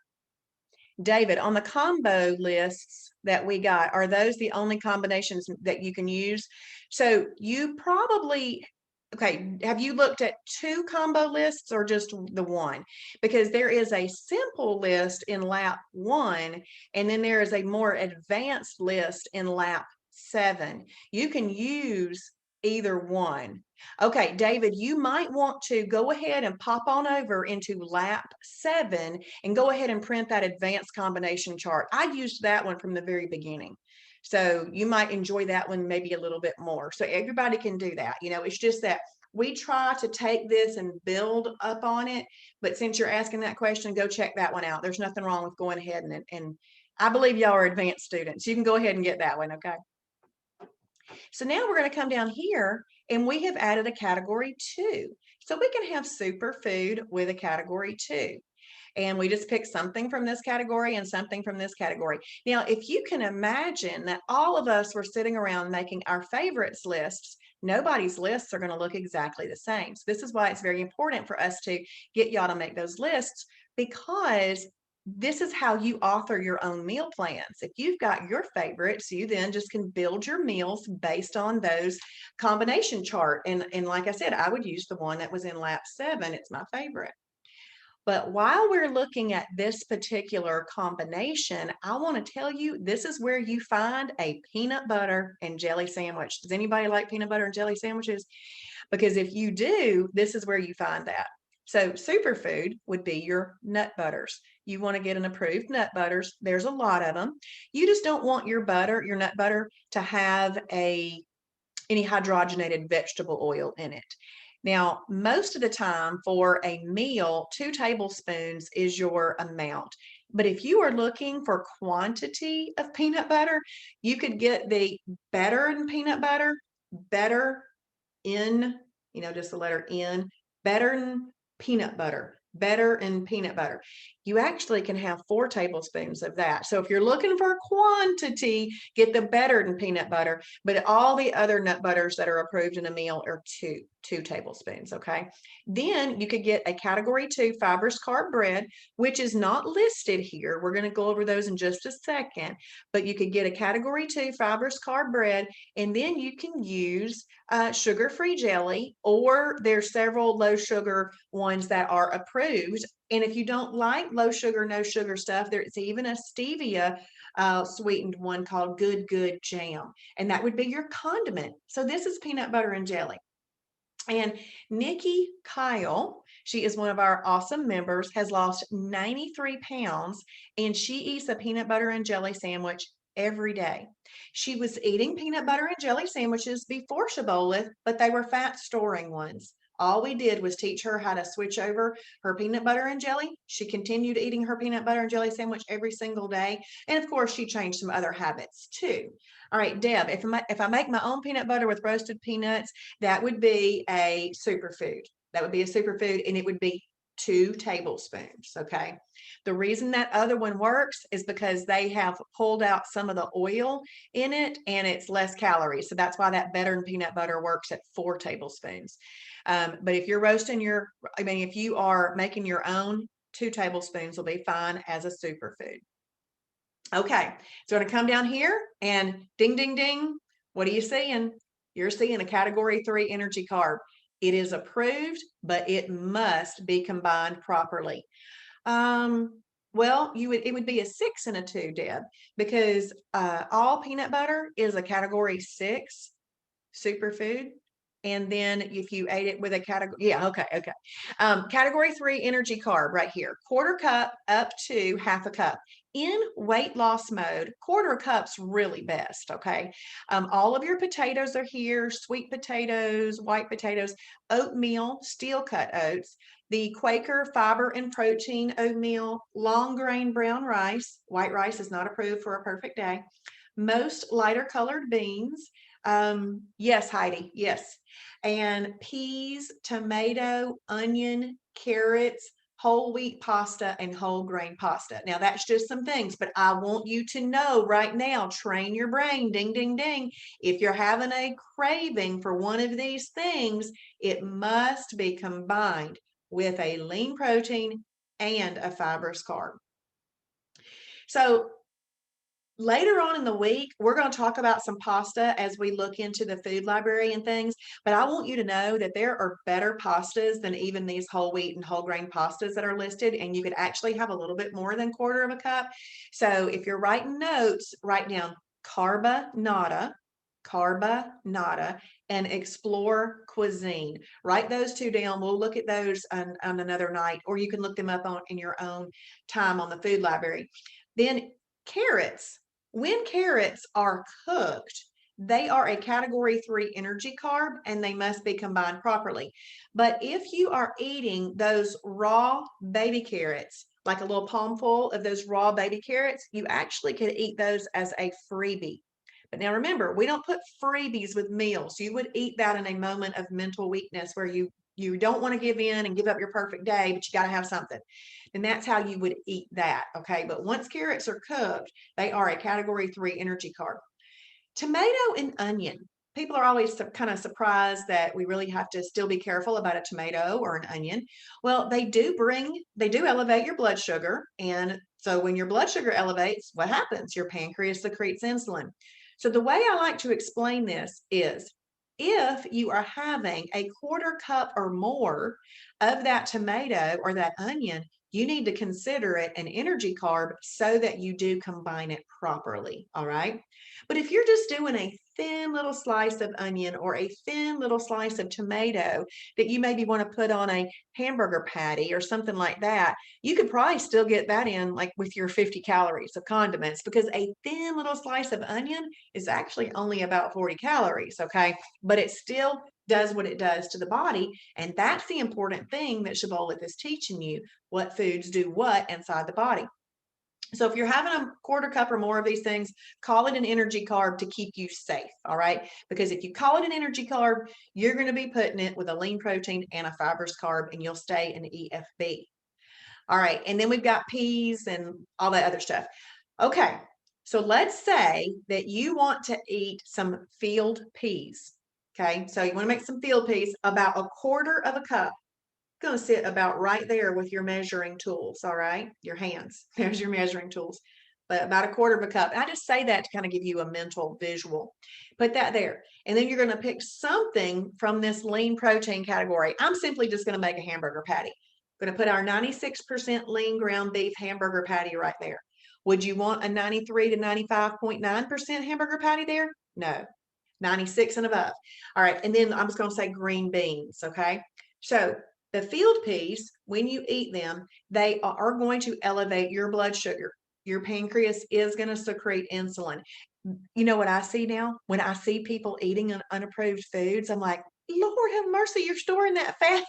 David, on the combo lists that we got, are those the only combinations that you can use? So you probably, okay, have you looked at 2 combo lists or just the one? Because there is a simple list in lap 1, and then there is a more advanced list in lap 7. You can use either one. Okay, David, you might want to go ahead and pop on over into lap 7 and go ahead and print that advanced combination chart. I used that one from the very beginning. So you might enjoy that one maybe a little bit more. So everybody can do that. You know, it's just that we try to take this and build up on it. But since you're asking that question, go check that one out. There's nothing wrong with going ahead and I believe y'all are advanced students. You can go ahead and get that one, okay? So now we're going to come down here and we have added a category 2. So we can have superfood with a category 2. And we just pick something from this category and something from this category. Now, if you can imagine that all of us were sitting around making our favorites lists, nobody's lists are going to look exactly the same. So this is why it's very important for us to get y'all to make those lists, because this is how you author your own meal plans. If you've got your favorites, you then just can build your meals based on those combination chart. And like I said, I would use the one that was in lap 7. It's my favorite. But while we're looking at this particular combination, I want to tell you this is where you find a peanut butter and jelly sandwich. Does anybody like peanut butter and jelly sandwiches? Because if you do, this is where you find that. So superfood would be your nut butters. You want to get an approved nut butters. There's a lot of them. You just don't want your butter, your nut butter, to have any hydrogenated vegetable oil in it. Now, most of the time for a meal, 2 tablespoons is your amount. But if you are looking for quantity of peanut butter, you could get the better in peanut butter, better in, just the letter N, better in peanut butter, better in peanut butter. You actually can have 4 tablespoons of that. So if you're looking for quantity, get the better in peanut butter, but all the other nut butters that are approved in a meal are two tablespoons, okay? Then you could get a category 2 fibrous carb bread, which is not listed here. We're going to go over those in just a second, but you could get a category 2 fibrous carb bread, and then you can use sugar-free jelly, or there's several low sugar ones that are approved. And if you don't like low sugar, no sugar stuff, there's even a stevia sweetened one called Good Jam, and that would be your condiment. So this is peanut butter and jelly. And Nikki Kyle, she is one of our awesome members, has lost 93 pounds, and she eats a peanut butter and jelly sandwich every day. She was eating peanut butter and jelly sandwiches before Shibboleth, but they were fat storing ones. All we did was teach her how to switch over her peanut butter and jelly. She continued eating her peanut butter and jelly sandwich every single day. And of course, she changed some other habits too. All right, Deb, if I make my own peanut butter with roasted peanuts, that would be a superfood. That would be a superfood, and it would be 2 tablespoons, okay? The reason that other one works is because they have pulled out some of the oil in it, and it's less calories. So that's why that better than peanut butter works at 4 tablespoons. But if you're if you are making your own, 2 tablespoons will be fine as a superfood. Okay, so I'm going to come down here and ding, ding, ding. What are you seeing? You're seeing a category 3 energy carb. It is approved, but it must be combined properly. Well, it would be a 6 and a 2, Deb, because all peanut butter is a category 6 superfood. And then if you ate it with a category, okay. Category 3 energy carb right here, 1/4 cup up to 1/2 cup. In weight loss mode, 1/4 cup's really best, okay? All of your potatoes are here, sweet potatoes, white potatoes, oatmeal, steel cut oats, the Quaker fiber and protein oatmeal, long grain brown rice. White rice is not approved for a perfect day. Most lighter colored beans. Yes, Heidi, yes. And peas, tomato, onion, carrots, whole wheat pasta, and whole grain pasta. Now that's just some things, but I want you to know right now, train your brain, ding, ding, ding. If you're having a craving for one of these things, it must be combined with a lean protein and a fibrous carb. So later on in the week, we're going to talk about some pasta as we look into the food library and things, but I want you to know that there are better pastas than even these whole wheat and whole grain pastas that are listed, and you could actually have a little bit more than 1/4 cup. So if you're writing notes, write down carba nada, and explore cuisine. Write those 2 down. We'll look at those on another night, or you can look them up in your own time on the food library. Then carrots. When carrots are cooked, they are a category 3 energy carb, and they must be combined properly. But if you are eating those raw baby carrots, like a little palmful of those raw baby carrots, you actually could eat those as a freebie. But now remember, we don't put freebies with meals. You would eat that in a moment of mental weakness where you don't want to give in and give up your perfect day, but you got to have something. And that's how you would eat that, okay? But once carrots are cooked, they are a category 3 energy carb. Tomato and onion. People are always kind of surprised that we really have to still be careful about a tomato or an onion. Well, they do elevate your blood sugar, and So when your blood sugar elevates, what happens? Your pancreas secretes insulin. So the way I like to explain this is if you are having a quarter cup or more of that tomato or that onion, you need to consider it an energy carb so that you do combine it properly. All right. But if you're just doing a thin little slice of onion or a thin little slice of tomato that you maybe want to put on a hamburger patty or something like that, you could probably still get that in like with your 50 calories of condiments, because a thin little slice of onion is actually only about 40 calories. Okay. But it still does what it does to the body. And that's the important thing that Shibboleth is teaching you, what foods do what inside the body. So if you're having a quarter cup or more of these things, call it an energy carb to keep you safe. All right. Because if you call it an energy carb, you're going to be putting it with a lean protein and a fibrous carb, and you'll stay in EFB. All right. And then we've got peas and all that other stuff. Okay. So let's say that you want to eat some field peas. Okay. So you want to make some field peas, about a quarter of a cup. Going to sit about right there with your measuring tools. All right. Your hands. There's your measuring tools. But about a quarter of a cup. And I just say that to kind of give you a mental visual. Put that there. And then you're going to pick something from this lean protein category. I'm simply just going to make a hamburger patty. Going to put our 96% lean ground beef hamburger patty right there. Would you want a 93 to 95.9% hamburger patty there? No, 96 and above. All right. And then I'm just going to say green beans. Okay. So the field peas, when you eat them, they are going to elevate your blood sugar. Your pancreas is going to secrete insulin. You know what I see now? When I see people eating unapproved foods, I'm like, Lord have mercy, you're storing that fat.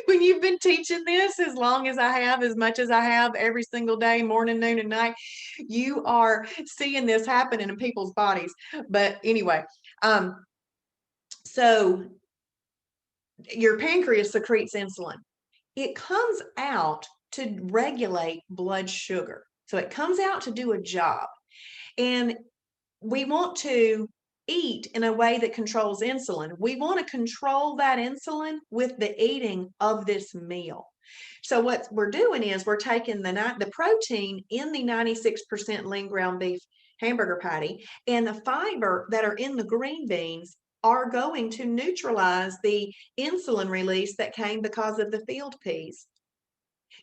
When you've been teaching this as long as I have, as much as I have every single day, morning, noon, and night, you are seeing this happening in people's bodies. But anyway, so your pancreas secretes insulin. It comes out to regulate blood sugar. So it comes out to do a job. And we want to eat in a way that controls insulin. We want to control that insulin with the eating of this meal. So what we're doing is we're taking the protein in the 96% lean ground beef hamburger patty and the fiber that are in the green beans are going to neutralize the insulin release that came because of the field peas.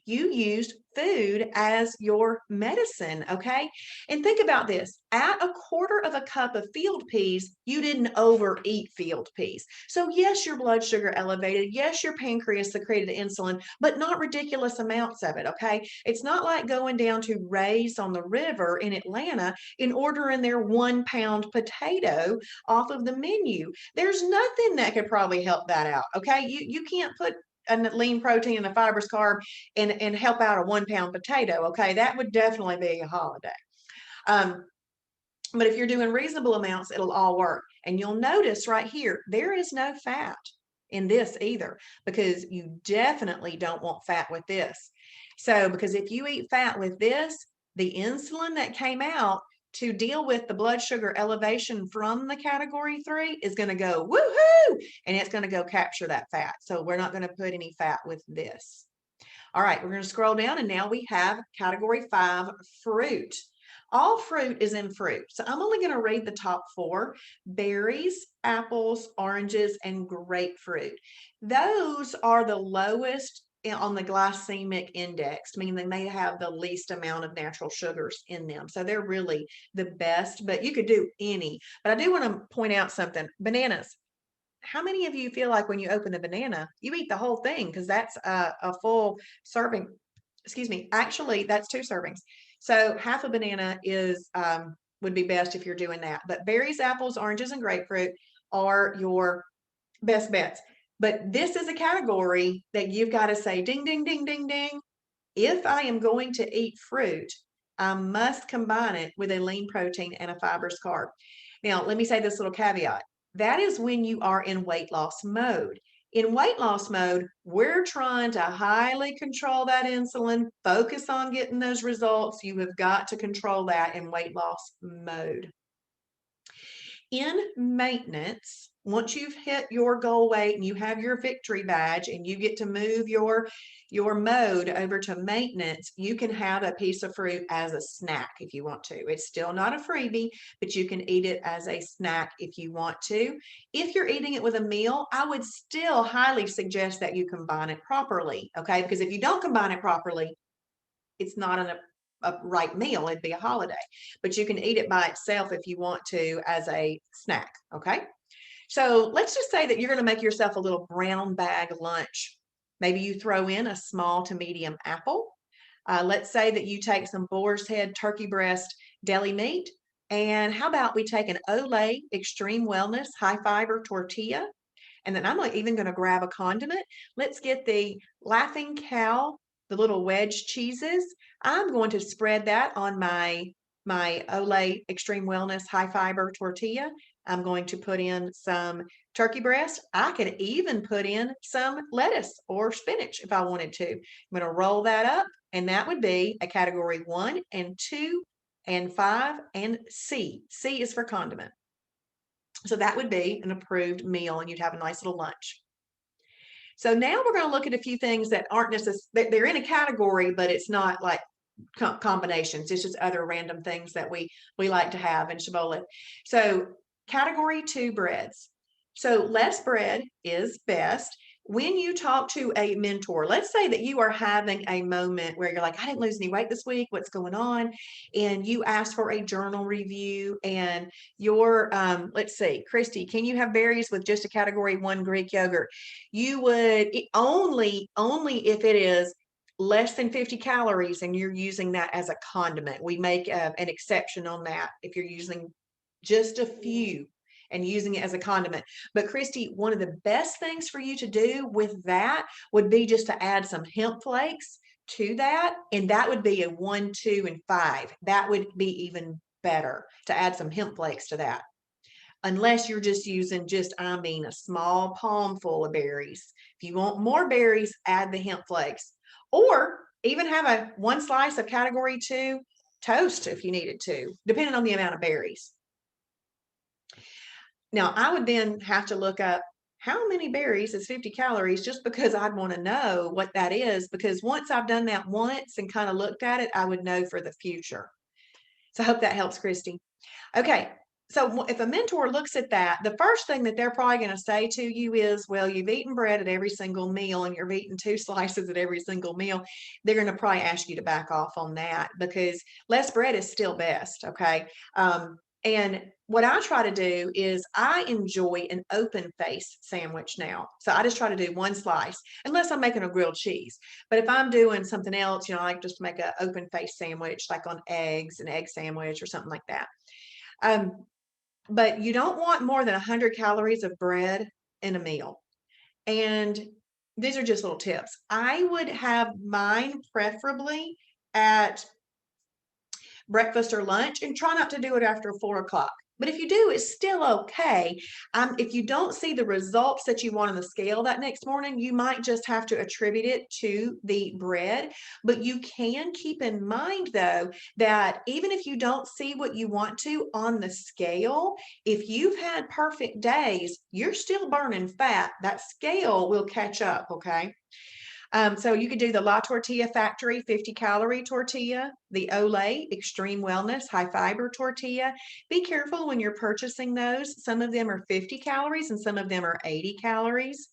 You used food as your medicine, okay? And think about this. At a quarter of a cup of field peas, you didn't overeat field peas. So yes, your blood sugar elevated. Yes, your pancreas secreted insulin, but not ridiculous amounts of it, okay? It's not like going down to Ray's on the river in Atlanta and ordering their 1 pound potato off of the menu. There's nothing that could probably help that out, okay? You can't put a lean protein and a fibrous carb and help out a 1 pound potato. Okay. That would definitely be a holiday. But if you're doing reasonable amounts, it'll all work. And you'll notice right here, there is no fat in this either, because you definitely don't want fat with this. So, because if you eat fat with this, the insulin that came out to deal with the blood sugar elevation from the category 3 is going to go woohoo, and it's going to go capture that fat. So we're not going to put any fat with this. All right, we're going to scroll down, and now we have category 5, fruit. All fruit is in fruit. So I'm only going to read the top 4: berries, apples, oranges, and grapefruit. Those are the lowest on the glycemic index, meaning they have the least amount of natural sugars in them. So they're really the best, but you could do any. But I do want to point out something. Bananas. How many of you feel like when you open a banana, you eat the whole thing? Because that's a full serving. Excuse me. Actually, that's 2 servings. So half a banana is would be best if you're doing that. But berries, apples, oranges, and grapefruit are your best bets. But this is a category that you've got to say, ding, ding, ding, ding, ding. If I am going to eat fruit, I must combine it with a lean protein and a fibrous carb. Now, let me say this little caveat. That is when you are in weight loss mode. In weight loss mode, we're trying to highly control that insulin, focus on getting those results. You have got to control that in weight loss mode. In maintenance, Once you've hit your goal weight and you have your victory badge and you get to move your mode over to maintenance, you can have a piece of fruit as a snack if you want to. It's still not a freebie, but you can eat it as a snack if you want to. If you're eating it with a meal, I would still highly suggest that you combine it properly, okay? Because if you don't combine it properly, it's not a right meal. It'd be a holiday, but you can eat it by itself if you want to as a snack, okay? So let's just say that you're going to make yourself a little brown bag lunch. Maybe you throw in a small to medium apple. Let's say that you take some boar's head turkey breast deli meat. And how about we take an Olay Extreme Wellness high fiber tortilla? And then I'm even going to grab a condiment. Let's get the Laughing Cow, the little wedge cheeses. I'm going to spread that on my Olay Extreme Wellness high fiber tortilla. I'm going to put in some turkey breast. I could even put in some lettuce or spinach if I wanted to. I'm going to roll that up, and that would be a category 1 and 2 and 5 and C. C is for condiment. So that would be an approved meal, and you'd have a nice little lunch. So now we're going to look at a few things that aren't necessarily, they're in a category, but it's not like combinations. It's just other random things that we like to have in Shibboleth. So category 2 breads. So less bread is best. When you talk to a mentor, let's say that you are having a moment where you're like, I didn't lose any weight this week. What's going on? And you ask for a journal review, and your, let's see, Christy, can you have berries with just a category 1 Greek yogurt? You would only if it is less than 50 calories and you're using that as a condiment. We make an exception on that if you're using just a few and using it as a condiment. But Christy, one of the best things for you to do with that would be just to add some hemp flakes to that. And that would be a 1, 2, and 5. That would be even better to add some hemp flakes to that. Unless you're just using a small palm full of berries. If you want more berries, add the hemp flakes. Or even have one slice of category 2 toast if you needed to, depending on the amount of berries. Now, I would then have to look up how many berries is 50 calories, just because I'd want to know what that is, because once I've done that once and kind of looked at it, I would know for the future. So I hope that helps, Christy. Okay. So if a mentor looks at that, the first thing that they're probably going to say to you is, well, you've eaten bread at every single meal and you're eating 2 slices at every single meal. They're going to probably ask you to back off on that, because less bread is still best. Okay. And what I try to do is I enjoy an open face sandwich now. So I just try to do 1 slice, unless I'm making a grilled cheese. But if I'm doing something else, I like just make an open face sandwich, like on eggs, an egg sandwich or something like that. But you don't want more than 100 calories of bread in a meal. And these are just little tips. I would have mine preferably at breakfast or lunch, and try not to do it after 4 o'clock. But if you do, it's still okay. If you don't see the results that you want on the scale that next morning, you might just have to attribute it to the bread. But you can keep in mind, though, that even if you don't see what you want to on the scale, if you've had perfect days, you're still burning fat. That scale will catch up, okay? So you could do the La Tortilla Factory 50-calorie tortilla, the Olay Extreme Wellness high fiber tortilla. Be careful when you're purchasing those. Some of them are 50 calories and some of them are 80 calories.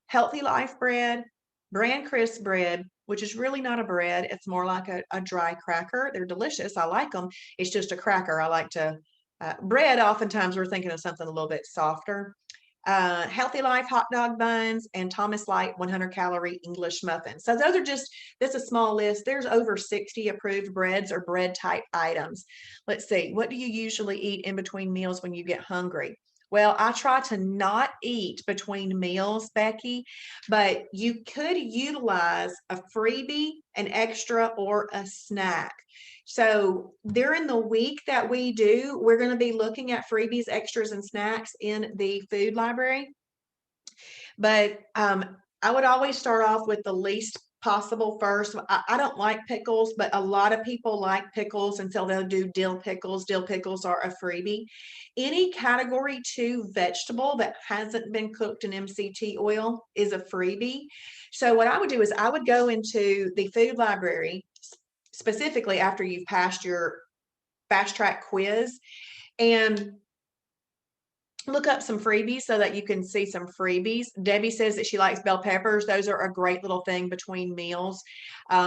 Healthy Life bread, Bran Crisp bread, which is really not a bread. It's more like a dry cracker. They're delicious. I like them. It's just a cracker. I like to, bread, oftentimes we're thinking of something a little bit softer. Healthy Life hot dog buns, and Thomas Light 100-calorie English muffins. So those are that's a small list. There's over 60 approved breads or bread type items. Let's see, what do you usually eat in between meals when you get hungry? Well, I try to not eat between meals, Becky, but you could utilize a freebie, an extra, or a snack. So during the week that we do, we're going to be looking at freebies, extras, and snacks in the food library. But I would always start off with the least possible first. I don't like pickles, but a lot of people like pickles, and so they'll do dill pickles. Dill pickles are a freebie. Any category 2 vegetable that hasn't been cooked in MCT oil is a freebie. So what I would do is I would go into the food library, specifically after you've passed your fast track quiz, and look up some freebies so that you can see some freebies. Debbie says that she likes bell peppers. Those are a great little thing between meals.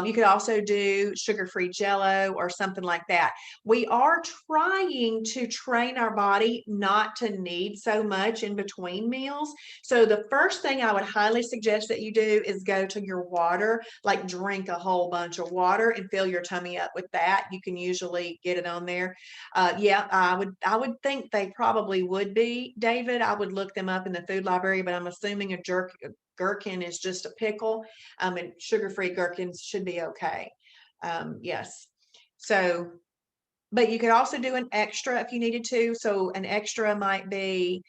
You could also do sugar-free Jello or something like that. We are trying to train our body not to need so much in between meals. So the first thing I would highly suggest that you do is go to your water, like drink a whole bunch of water and fill your tummy up with that. You can usually get it on there. Yeah, I would think they probably would be, David. I would look them up in the food library, but I'm assuming a gherkin is just a pickle, and sugar-free gherkins should be okay. Yes. So, but you could also do an extra if you needed to. So an extra might be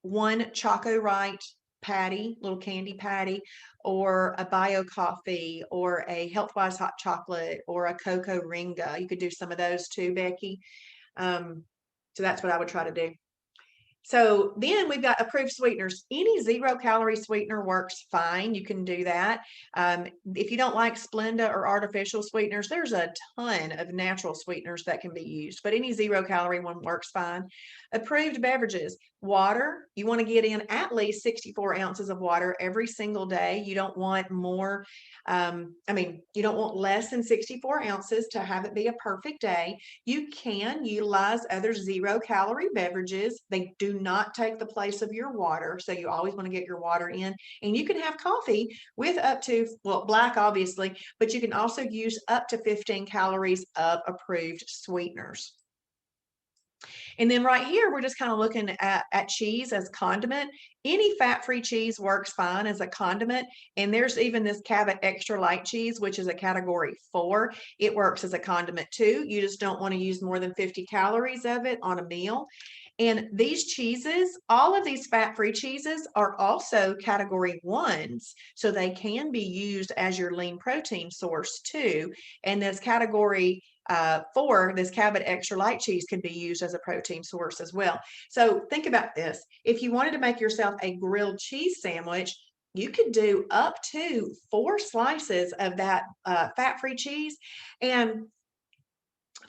one Choco Right patty, little candy patty, or a bio coffee, or a Healthwise hot chocolate, or a cocoa ringa. You could do some of those too, Becky. So that's what I would try to do. So then we've got approved sweeteners. Any 0-calorie sweetener works fine. You can do that. If you don't like Splenda or artificial sweeteners, there's a ton of natural sweeteners that can be used, but any 0-calorie one works fine. Approved beverages. Water, you want to get in at least 64 ounces of water every single day. You don't want more, you don't want less than 64 ounces to have it be a perfect day. You can utilize other 0-calorie beverages. They do not take the place of your water, so you always want to get your water in. And you can have coffee with up to, well, black obviously, but you can also use up to 15 calories of approved sweeteners. And then right here, we're just kind of looking at cheese as condiment. Any fat-free cheese works fine as a condiment. And there's even this Cabot extra light cheese, which is a category 4. It works as a condiment too. You just don't want to use more than 50 calories of it on a meal. And these cheeses, all of these fat-free cheeses are also category 1s. So they can be used as your lean protein source too. And this category 4, this Cabot extra light cheese can be used as a protein source as well. So think about this. If you wanted to make yourself a grilled cheese sandwich, you could do up to 4 slices of that fat-free cheese, and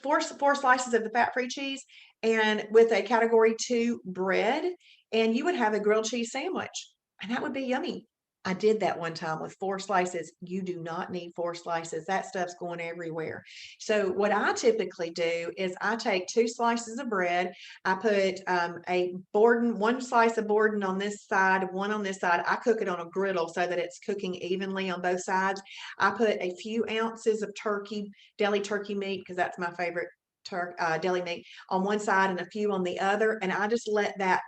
four slices of the fat-free cheese, and with a category 2 bread, and you would have a grilled cheese sandwich, and that would be yummy. I did that one time with 4 slices. You do not need 4 slices. That stuff's going everywhere. So what I typically do is I take 2 slices of bread. I put a Borden, 1 slice of Borden on this side, 1 on this side. I cook it on a griddle so that it's cooking evenly on both sides. I put a few ounces of deli turkey meat, because that's my favorite deli meat, on one side and a few on the other. And I just let that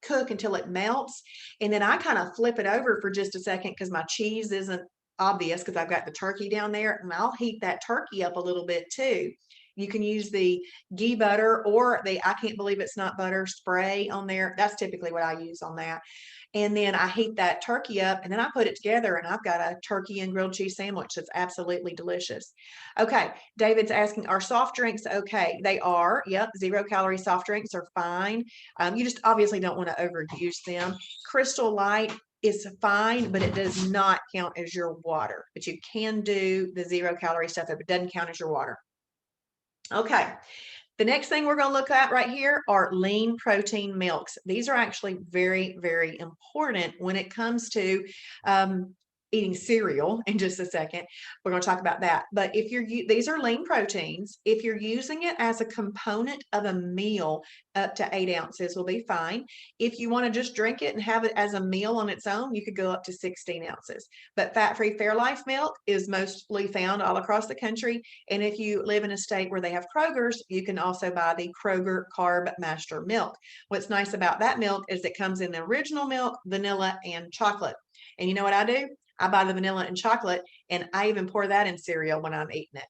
cook until it melts. And then I kind of flip it over for just a second because my cheese isn't obvious because I've got the turkey down there, and I'll heat that turkey up a little bit too. You can use the ghee butter or the I can't believe it's not butter spray on there. That's typically what I use on that. And then I heat that turkey up, and then I put it together, and I've got a turkey and grilled cheese sandwich that's absolutely delicious. Okay, David's asking, are soft drinks okay? They are. Yep, 0-calorie soft drinks are fine. You just obviously don't want to overuse them. Crystal Light is fine, but it does not count as your water. But you can do the 0-calorie stuff if it doesn't count as your water. Okay. The next thing we're going to look at right here are lean protein milks. These are actually very, very important when it comes to eating cereal. In just a second, we're going to talk about that. But if these are lean proteins. If you're using it as a component of a meal, up to 8 ounces will be fine. If you want to just drink it and have it as a meal on its own, you could go up to 16 ounces. But fat-free Fairlife milk is mostly found all across the country. And if you live in a state where they have Kroger's, you can also buy the Kroger Carb Master milk. What's nice about that milk is it comes in the original milk, vanilla, and chocolate. And you know what I do? I buy the vanilla and chocolate, and I even pour that in cereal when I'm eating it.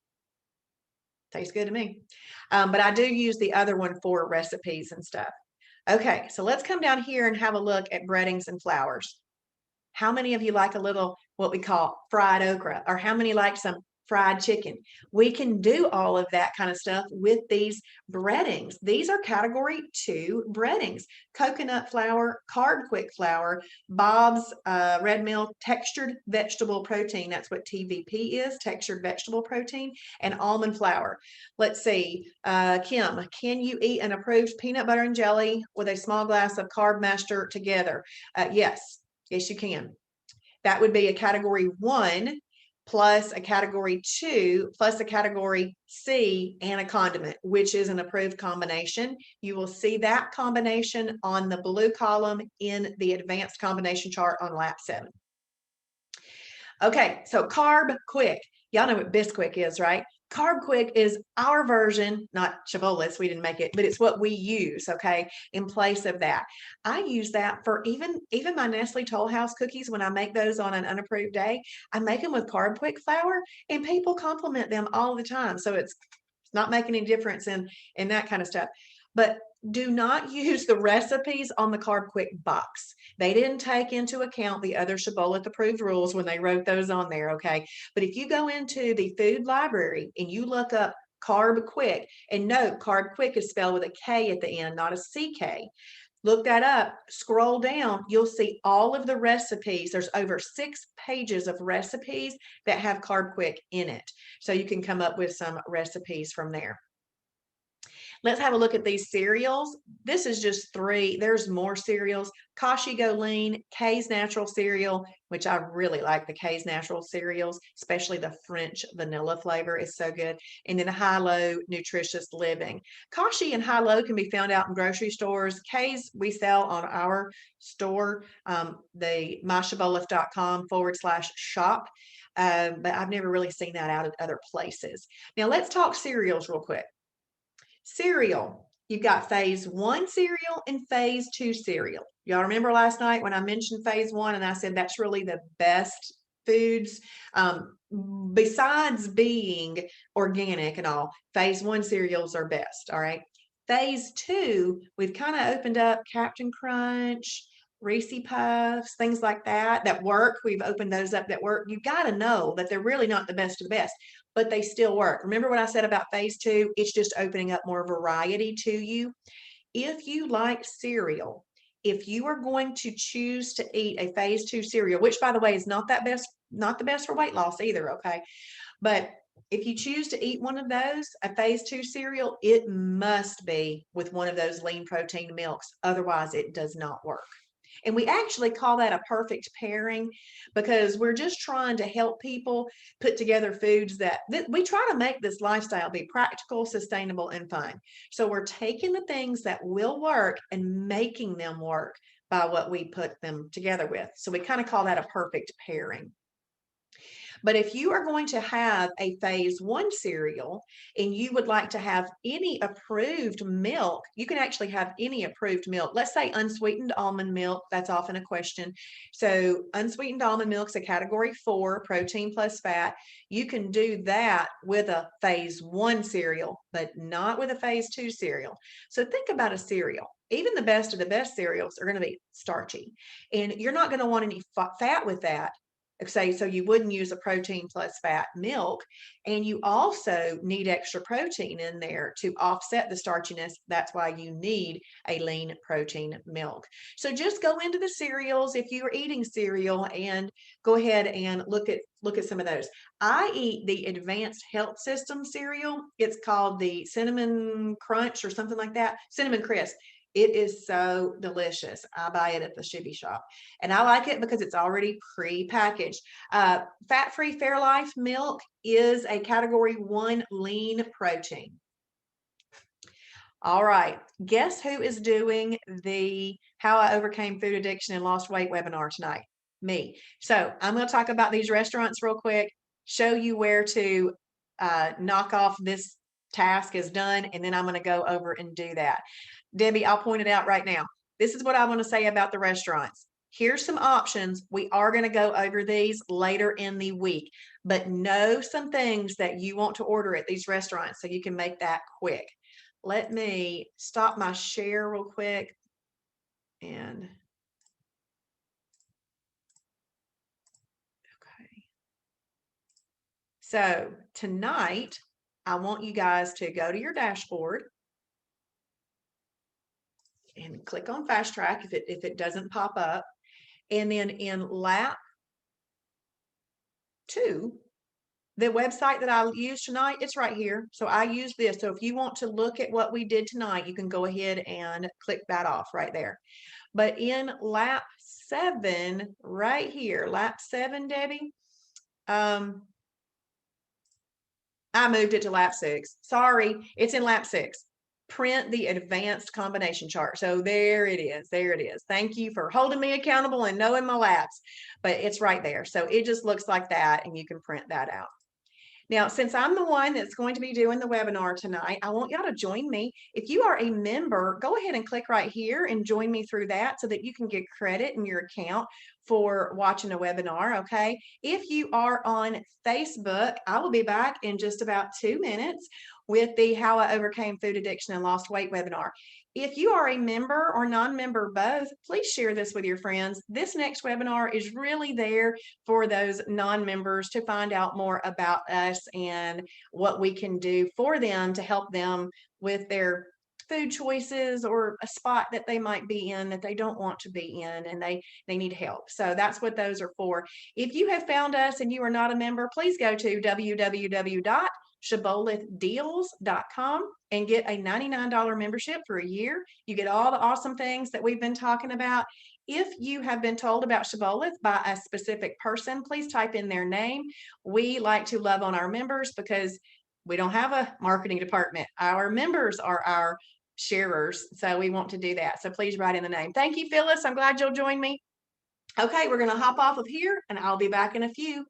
Tastes good to me. But I do use the other one for recipes and stuff. Okay, so let's come down here and have a look at breadings and flours. How many of you like a little, what we call fried okra, or how many like some fried chicken. We can do all of that kind of stuff with these breadings. These are category 2 breadings: coconut flour, carb quick flour, Bob's red meal textured vegetable protein. That's what TVP is, textured vegetable protein, and almond flour. Let's see, Kim, can you eat an approved peanut butter and jelly with a small glass of carb master together? Yes, you can. That would be a category 1 plus a category 2 plus a category C and a condiment, which is an approved combination. You will see that combination on the blue column in the advanced combination chart on lap 7. Okay, so Carb Quick. Y'all know what Bisquick is, right? Carb Quick is our version, not Shibboleth, we didn't make it, but it's what we use, okay, in place of that. I use that for even my Nestle Toll House cookies. When I make those on an unapproved day, I make them with Carb Quick flour, and people compliment them all the time. So it's not making any difference in that kind of stuff. But do not use the recipes on the Carb Quick box. They didn't take into account the other Shibboleth approved rules when they wrote those on there, okay? But if you go into the food library and you look up Carb Quick, and note Carb Quick is spelled with a K at the end, not a CK. Look that up, scroll down, you'll see all of the recipes. There's over 6 pages of recipes that have Carb Quick in it. So you can come up with some recipes from there. Let's have a look at these cereals. This is just 3. There's more cereals. Kashi Go Lean, K's Natural Cereal, which I really like the K's Natural cereals, especially the French vanilla flavor is so good. And then High-Low Nutritious Living. Kashi and High-Low can be found out in grocery stores. K's we sell on our store, the myshibboleth.com/shop. But I've never really seen that out at other places. Now let's talk cereals real quick. Cereal. You've got phase 1 cereal and phase 2 cereal. Y'all remember last night when I mentioned phase 1 and I said that's really the best foods, besides being organic and all, phase 1 cereals are best, all right? Phase 2, we've kind of opened up Captain Crunch, Reese Puffs, things like that work. We've opened those up that work. You got to know that they're really not the best of the best, but they still work. Remember what I said about phase 2? It's just opening up more variety to you. If you like cereal, if you are going to choose to eat a phase 2 cereal, which by the way is not the best for weight loss either, okay? But if you choose to eat one of those, a phase 2 cereal, it must be with one of those lean protein milks. Otherwise, it does not work. And we actually call that a perfect pairing because we're just trying to help people put together foods that we try to make this lifestyle be practical, sustainable, and fun. So we're taking the things that will work and making them work by what we put them together with. So we kind of call that a perfect pairing. But if you are going to have a phase 1 cereal and you would like to have any approved milk, you can actually have any approved milk. Let's say unsweetened almond milk, that's often a question. So unsweetened almond milk is a category 4, protein plus fat. You can do that with a phase 1 cereal, but not with a phase 2 cereal. So think about a cereal. Even the best of the best cereals are going to be starchy, and you're not going to want any fat with that. Say, so you wouldn't use a protein plus fat milk, and you also need extra protein in there to offset the starchiness. That's why you need a lean protein milk. So just go into the cereals if you are eating cereal and go ahead and look at some of those. I eat the Advanced Health System cereal. It's called the Cinnamon Crunch or something like that, Cinnamon Crisp. It is so delicious. I buy it at the Shibby shop. And I like it because it's already pre-packaged. Fat-free Fairlife milk is a category 1 lean protein. All right. Guess who is doing the How I Overcame Food Addiction and Lost Weight webinar tonight? Me. So I'm going to talk about these restaurants real quick, show you where to knock off this task is done, and then I'm going to go over and do that. Debbie, I'll point it out right now. This is what I want to say about the restaurants. Here's some options. We are going to go over these later in the week, but know some things that you want to order at these restaurants so you can make that quick. Let me stop my share real quick. And So tonight, I want you guys to go to your dashboard and click on Fast Track if it doesn't pop up. And then in lap 2, the website that I used tonight, it's right here. So I use this. So if you want to look at what we did tonight, you can go ahead and click that off right there. But in lap 7, right here, lap 7, Debbie, I moved it to lap 6. Sorry, it's in lap 6. Print the advanced combination chart. So there it is. There it is. Thank you for holding me accountable and knowing my laps, but it's right there. So it just looks like that, and you can print that out. Now, since I'm the one that's going to be doing the webinar tonight, I want y'all to join me. If you are a member, go ahead and click right here and join me through that so that you can get credit in your account for watching a webinar, okay? If you are on Facebook, I will be back in just about 2 minutes with the How I Overcame Food Addiction and Lost Weight webinar. If you are a member or non-member both, please share this with your friends. This next webinar is really there for those non-members to find out more about us and what we can do for them to help them with their food choices or a spot that they might be in that they don't want to be in and they need help. So that's what those are for. If you have found us and you are not a member, please go to www.shibbolethdeals.com and get a $99 membership for a year. You get all the awesome things that we've been talking about. If you have been told about Shibboleth by a specific person, please type in their name. We like to love on our members because we don't have a marketing department. Our members are our sharers, so we want to do that. So please write in the name. Thank you, Phyllis. I'm glad you'll join me. Okay, we're going to hop off of here, and I'll be back in a few.